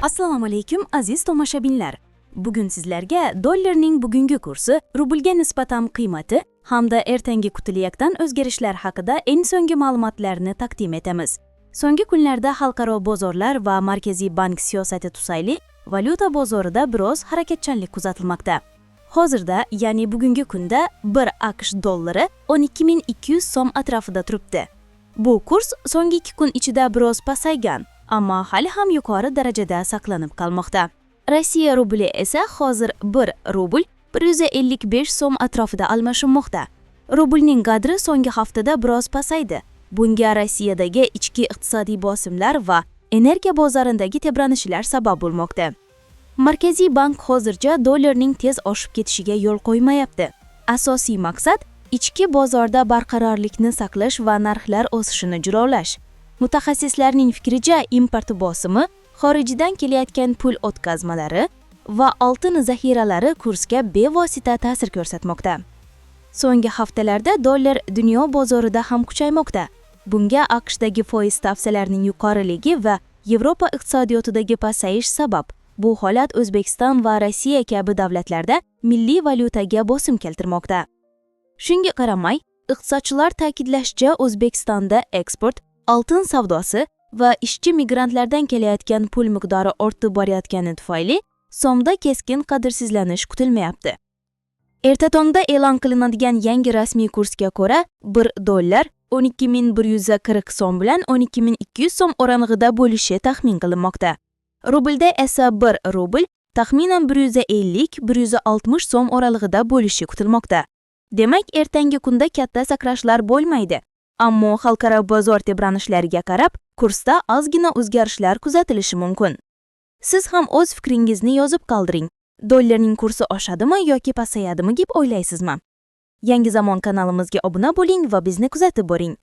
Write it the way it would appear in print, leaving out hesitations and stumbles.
Assalomu alaykum aziz tomoshabinlar. Bugun sizlarga dollarning bugungi kursi, rublga nisbatan qiymati hamda ertangi kutilayotgan o'zgarishlar haqida eng so'nggi ma'lumotlarni taqdim etamiz. So'nggi kunlarda xalqaro bozorlar va Markaziy bank siyosati tufayli valyuta bozorida biroz harakatchanlik kuzatilmoqda. Hozirda, ya'ni bugungi kunda 1 AQSh dollari 12.200 so'm atrofida turibdi. Bu kurs so'nggi 2 kun ichida biroz pasaygan, ammo hali ham yuqori darajada saqlanib qolmoqda. Rossiya rubli esa hozir 1 rubl 155 so'm atrofida almashinmoqda. Rublning qadri so'nggi haftada biroz pasaydi. Bunga Rossiyadagi ichki iqtisodiy bosimlar va energiya bozorindagi tebranishlar sabab bo'lmoqda. Markaziy bank hozircha dollarning tez oshib ketishiga yo'l qo'ymayapti. Asosiy maqsad ichki bozorda barqarorlikni saqlash va narxlar o'sishini jilovlash. Mutaxassislarning fikricha, import bosimi, xorijdan kelayotgan pul o'tkazmalari va oltin zaxiralari kursga bevosita ta'sir ko'rsatmoqda. So'nggi haftalarda dollar dunyo bozorida ham kuchaymoqda. Bunga AQShdagi foiz stavkalarining yuqoriligi va Yevropa iqtisodiyotidagi pasayish sabab. Bu holat O'zbekiston va Rossiya kabi davlatlarda milliy valyutaga bosim keltirmoqda. Shunga qaramay, iqtisodchilar ta'kidlashicha, O'zbekistonda eksport, oltin savdosi va ishchi migrantlardan kelayotgan pul miqdori ortib borayotgani tufayli so'mda keskin qadrsizlanish kutilmayapti. Erta tongda e'lon qilinadigan yangi rasmiy kursga ko'ra 1 dollar 12.140 so'm bilan 12.200 so'm o'rnida bo'lishi taxmin qilinmoqda. Rublda esa 1 rubl taxminan 150-160 so'm oralig'ida bo'lishi kutilmoqda. Demak, ertangi kunda katta sakrashlar bo'lmaydi. Ammo xalqaro bozor tebranishlariga qarab, kursda ozgina o'zgarishlar kuzatilishi mumkin. Siz ham o'z fikringizni yozib qoldiring. Dollarning kursi oshadimi yoki pasayadimi deb o'ylaysizmi? Yangi Zamon kanalimizga obuna bo'ling va bizni kuzatib boring.